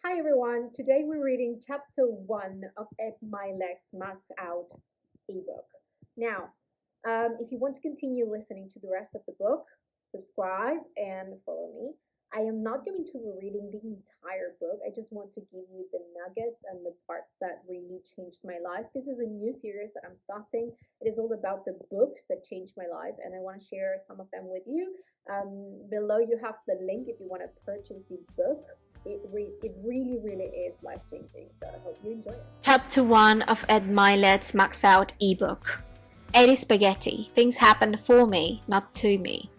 Hi everyone, today we're reading chapter 1 of Ed Mylett's MAXOUT ebook. Now, if you want to continue listening to the rest of the book, subscribe and follow me. I am not going to be reading the entire book. I just want to give you the nuggets and the parts that really changed my life. This is a new series that I'm starting. It is all about the books that changed my life, and I want to share some of them with you. Below you have the link if you want to purchase the book. It really is life changing. So I hope you enjoy it. Chapter 1 of Ed Mylett's MAXOUT ebook. Eddie Spaghetti. Things happened for me, not to me.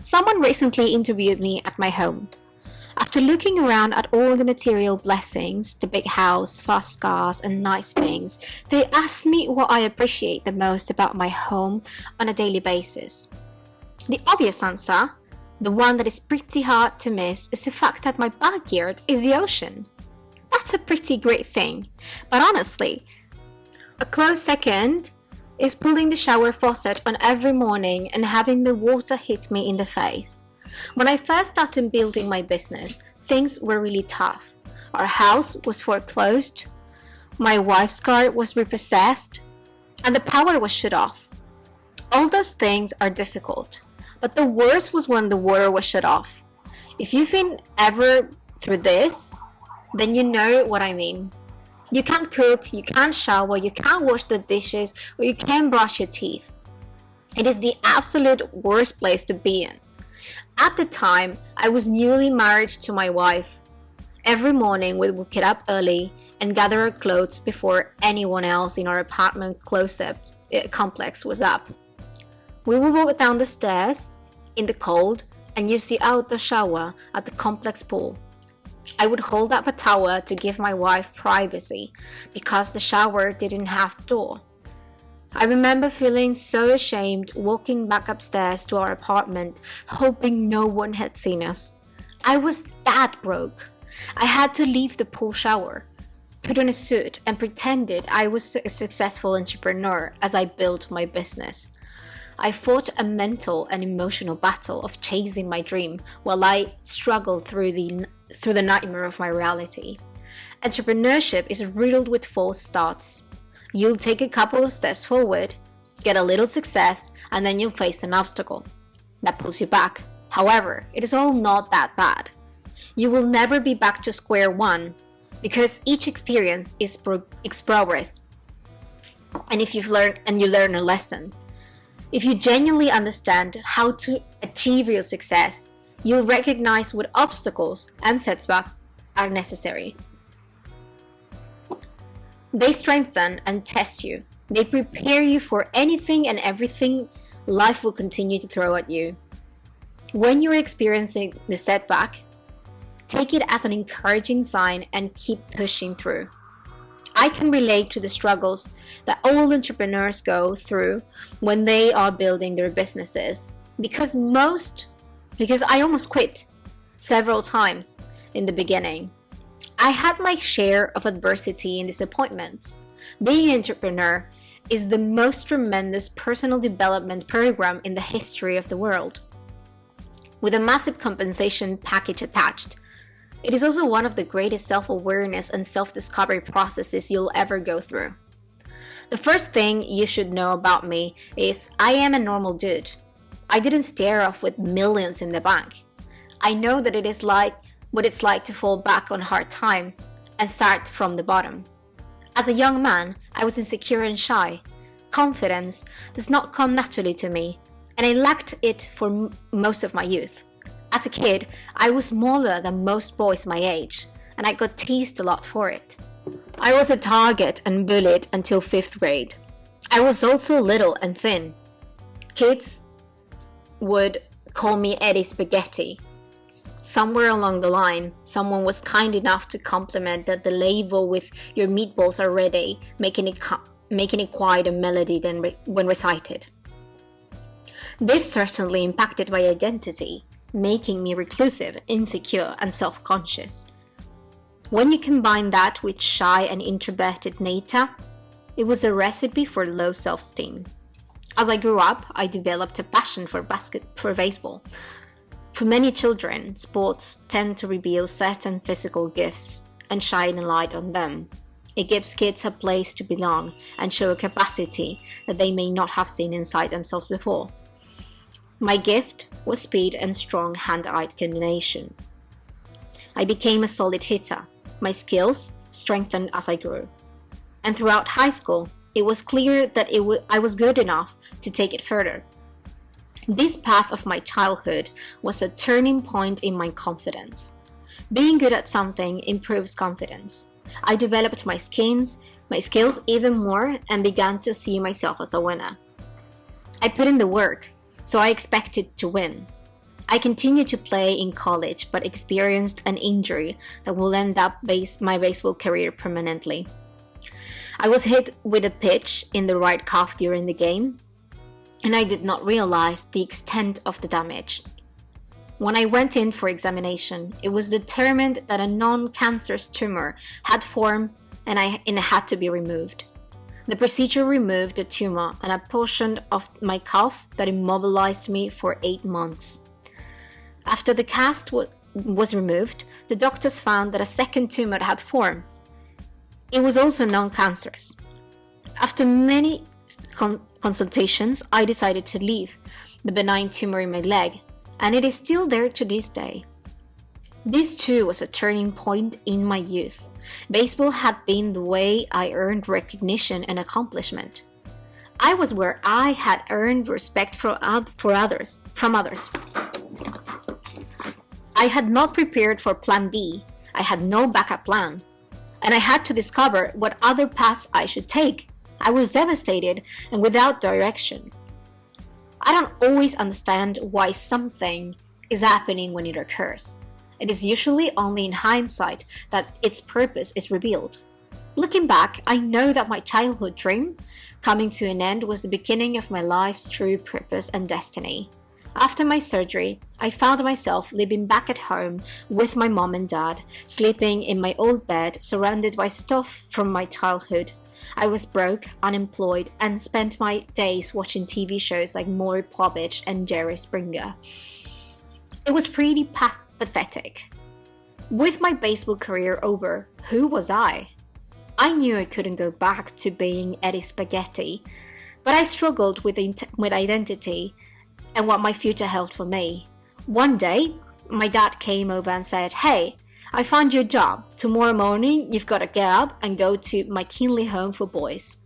Someone recently interviewed me at my home. After looking around at all the material blessings, the big house, fast cars, and nice things, they asked me what I appreciate the most about my home on a daily basis. The obvious answer, the one that is pretty hard to miss, is the fact that my backyard is the ocean. That's a pretty great thing, but honestly, a close second is pulling the shower faucet on every morning and having the water hit me in the face. When I first started building my business, things were really tough. Our house was foreclosed, my wife's car was repossessed, and the power was shut off. All those things are difficult. But the worst was when the water was shut off. If you've been ever through this, then you know what I mean. You can't cook, you can't shower, you can't wash the dishes, or you can't brush your teeth. It is the absolute worst place to be in. At the time, I was newly married to my wife. Every morning we would get up early and gather our clothes before anyone else in our apartment complex was up. We would walk down the stairs in the cold and use the outdoor shower at the complex pool. I would hold up a towel to give my wife privacy because the shower didn't have a door. I remember feeling so ashamed walking back upstairs to our apartment, hoping no one had seen us. I was that broke. I had to leave the pool shower, put on a suit, and pretended I was a successful entrepreneur as I built my business. I fought a mental and emotional battle of chasing my dream while I struggled through the nightmare of my reality. Entrepreneurship is riddled with false starts. You'll take a couple of steps forward, get a little success, and then you'll face an obstacle that pulls you back. However, it is all not that bad. You will never be back to square one because each experience is progress. And if you learn a lesson. If you genuinely understand how to achieve real success, you'll recognize what obstacles and setbacks are necessary. They strengthen and test you. They prepare you for anything and everything life will continue to throw at you. When you're experiencing the setback, take it as an encouraging sign and keep pushing through. I can relate to the struggles that all entrepreneurs go through when they are building their businesses because I almost quit several times in the beginning. I had my share of adversity and disappointments. Being an entrepreneur is the most tremendous personal development program in the history of the world. With a massive compensation package attached, it is also one of the greatest self-awareness and self-discovery processes you'll ever go through. The first thing you should know about me is I am a normal dude. I didn't stare off with millions in the bank. I know that it is like what it's like to fall back on hard times and start from the bottom. As a young man, I was insecure and shy. Confidence does not come naturally to me, and I lacked it for most of my youth. As a kid, I was smaller than most boys my age, and I got teased a lot for it. I was a target and bullied until 5th grade. I was also little and thin. Kids would call me Eddie Spaghetti. Somewhere along the line, someone was kind enough to compliment that the label with "your meatballs are ready," making it quite a melody when recited. This certainly impacted my identity, making me reclusive, insecure, and self-conscious. When you combine that with shy and introverted nature, it was a recipe for low self-esteem. As I grew up, I developed a passion for baseball. For many children, sports tend to reveal certain physical gifts. and shine a light on them. It gives kids a place to belong and show a capacity that they may not have seen inside themselves before. My gift was speed and strong hand-eye coordination. I became a solid hitter. My skills strengthened as I grew. And throughout high school, it was clear that I was good enough to take it further. This path of my childhood was a turning point in my confidence. Being good at something improves confidence. I developed my skills even more and began to see myself as a winner. I put in the work, so I expected to win. I continued to play in college but experienced an injury that will end up my baseball career permanently. I was hit with a pitch in the right calf during the game, and I did not realize the extent of the damage. When I went in for examination, it was determined that a non-cancerous tumor had formed and it had to be removed. The procedure removed the tumor and a portion of my calf that immobilized me for 8 months. After the cast was removed, the doctors found that a second tumor had formed. It was also non-cancerous. After many consultations, I decided to leave the benign tumor in my leg, and it is still there to this day. This too was a turning point in my youth. Baseball had been the way I earned recognition and accomplishment. I was where I had earned respect from others. I had not prepared for plan B. I had no backup plan, and I had to discover what other paths I should take. I was devastated and without direction. I don't always understand why something is happening when it occurs. It is usually only in hindsight that its purpose is revealed. Looking back, I know that my childhood dream coming to an end was the beginning of my life's true purpose and destiny. After my surgery, I found myself living back at home with my mom and dad, sleeping in my old bed, surrounded by stuff from my childhood. I was broke, unemployed, and spent my days watching TV shows like Maury Povich and Jerry Springer. It was pretty pathetic. With my baseball career over, who was I? I knew I couldn't go back to being Eddie Spaghetti, but I struggled with identity and what my future held for me. One day, my dad came over and said, "Hey, I found you a job. Tomorrow morning, you've got to get up and go to McKinley Home for Boys."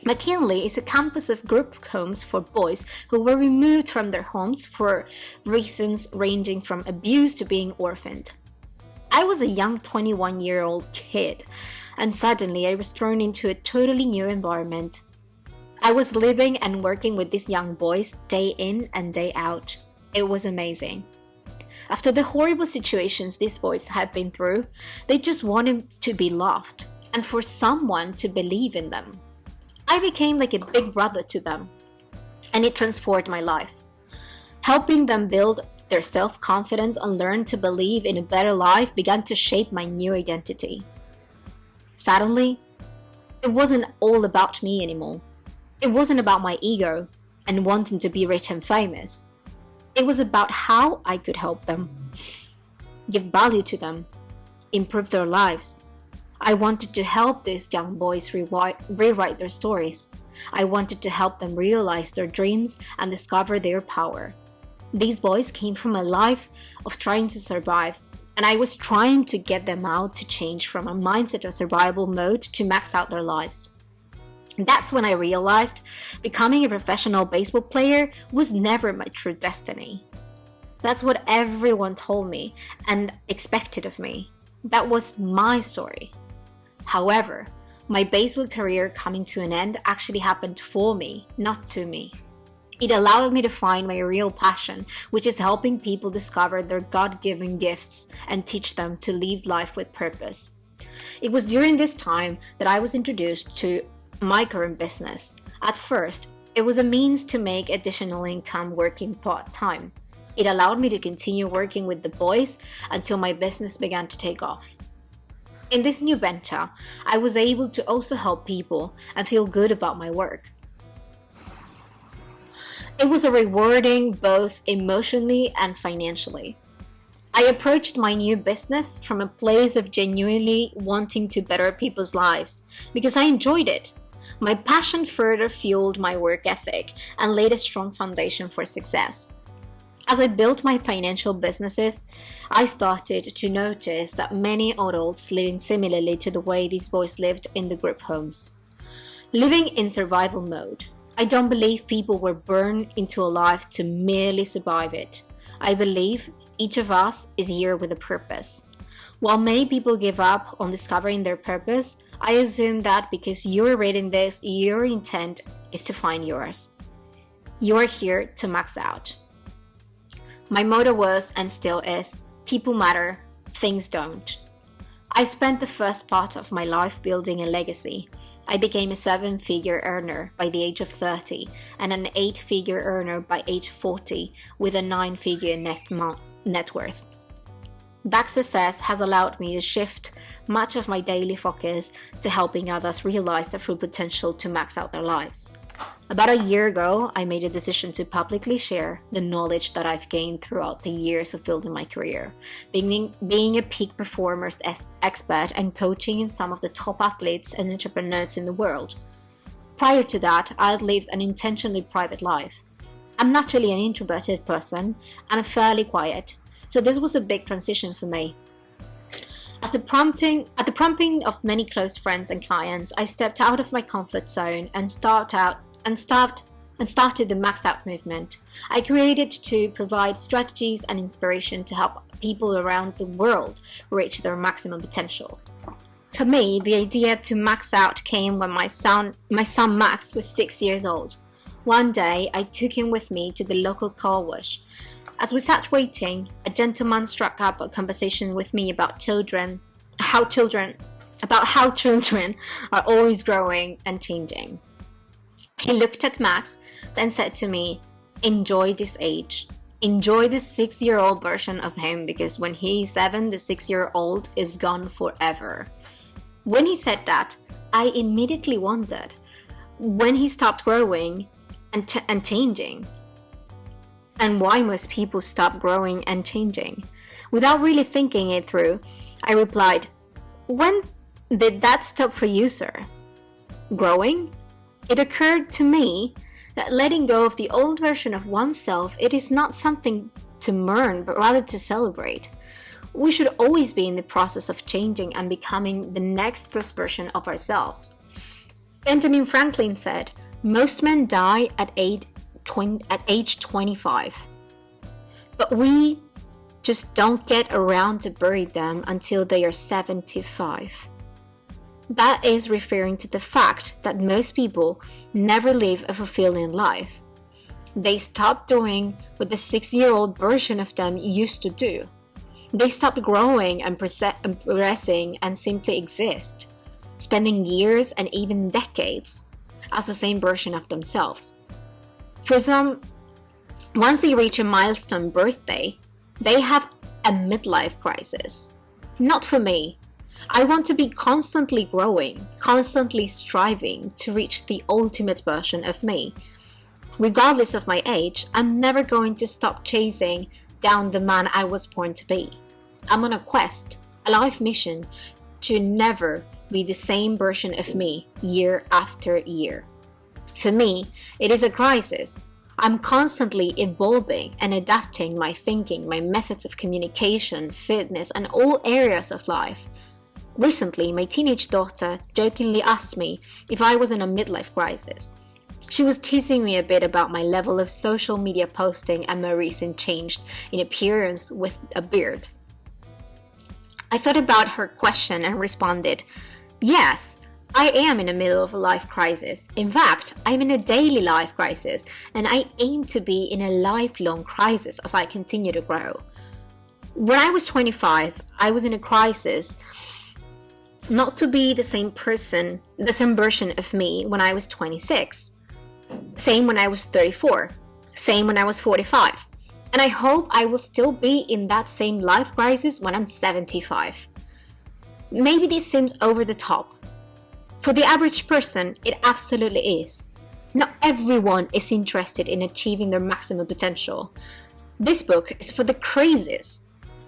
McKinley is a campus of group homes for boys who were removed from their homes for reasons ranging from abuse to being orphaned. I was a young 21-year-old kid, and suddenly I was thrown into a totally new environment. I was living and working with these young boys day in and day out. It was amazing. After the horrible situations these boys had been through, they just wanted to be loved and for someone to believe in them. I became like a big brother to them, and it transformed my life. Helping them build their self-confidence and learn to believe in a better life began to shape my new identity. Suddenly, it wasn't all about me anymore. It wasn't about my ego and wanting to be rich and famous. It was about how I could help them, give value to them, improve their lives. I wanted to help these young boys rewrite their stories. I wanted to help them realize their dreams and discover their power. These boys came from a life of trying to survive, and I was trying to get them out to change from a mindset of survival mode to max out their lives. That's when I realized becoming a professional baseball player was never my true destiny. That's what everyone told me and expected of me. That was my story. However, my baseball career coming to an end actually happened for me, not to me. It allowed me to find my real passion, which is helping people discover their God-given gifts and teach them to live life with purpose. It was during this time that I was introduced to my current business. At first, it was a means to make additional income working part-time. It allowed me to continue working with the boys until my business began to take off. In this new venture, I was able to also help people and feel good about my work. It was rewarding both emotionally and financially. I approached my new business from a place of genuinely wanting to better people's lives because I enjoyed it. My passion further fueled my work ethic and laid a strong foundation for success. As I built my financial businesses, I started to notice that many adults living similarly to the way these boys lived in the group homes. Living in survival mode. I don't believe people were born into a life to merely survive it. I believe each of us is here with a purpose. While many people give up on discovering their purpose, I assume that because you're reading this, your intent is to find yours. You're here to max out. My motto was, and still is, people matter, things don't. I spent the first part of my life building a legacy. I became a 7-figure earner by the age of 30 and an 8-figure earner by age 40 with a 9-figure net worth. That success has allowed me to shift much of my daily focus to helping others realize their full potential to max out their lives. About a year ago, I made a decision to publicly share the knowledge that I've gained throughout the years of building my career, being a peak performers expert and coaching in some of the top athletes and entrepreneurs in the world. Prior to that, I had lived an intentionally private life. I'm naturally an introverted person and fairly quiet, so this was a big transition for me. At the prompting of many close friends and clients, I stepped out of my comfort zone and started the Max Out movement. I created to provide strategies and inspiration to help people around the world reach their maximum potential. For me, the idea to max out came when my son Max was 6 years old. One day, I took him with me to the local car wash. As we sat waiting, a gentleman struck up a conversation with me about how children are always growing and changing. He looked at Max, then said to me, "Enjoy this age. Enjoy the 6-year-old version of him because when he's 7, the 6-year-old is gone forever." When he said that, I immediately wondered when he stopped growing and changing. And why most people stop growing and changing? Without really thinking it through, I replied, "When did that stop for you, sir?" Growing? It occurred to me that letting go of the old version of oneself, it is not something to mourn, but rather to celebrate. We should always be in the process of changing and becoming the next best version of ourselves. Benjamin Franklin said, "Most men die at age 25, but we just don't get around to bury them until they are 75. That is referring to the fact that most people never live a fulfilling life. They stop doing what the 6-year-old version of them used to do. They stop growing and progressing and simply exist, spending years and even decades as the same version of themselves. For some, once they reach a milestone birthday, they have a midlife crisis. Not for me. I want to be constantly growing, constantly striving to reach the ultimate version of me. Regardless of my age, I'm never going to stop chasing down the man I was born to be. I'm on a quest, a life mission, to never be the same version of me year after year. For me, it is a crisis. I'm constantly evolving and adapting my thinking, my methods of communication, fitness, and all areas of life. Recently, my teenage daughter jokingly asked me if I was in a midlife crisis. She was teasing me a bit about my level of social media posting and my recent change in appearance with a beard. I thought about her question and responded, "Yes, I am in the middle of a life crisis. In fact, I'm in a daily life crisis, and I aim to be in a lifelong crisis as I continue to grow." When I was 25, I was in a crisis not to be the same person, the same version of me when I was 26. Same when I was 34. Same when I was 45. And I hope I will still be in that same life crisis when I'm 75. Maybe this seems over the top. For the average person, it absolutely is. Not everyone is interested in achieving their maximum potential. This book is for the crazies.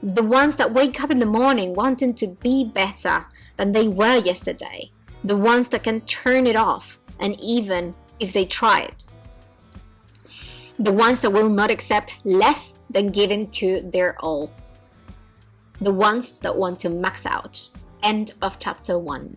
The ones that wake up in the morning wanting to be better than they were yesterday. The ones that can turn it off, and even if they try it. The ones that will not accept less than giving to their all. The ones that want to max out. End of chapter 1.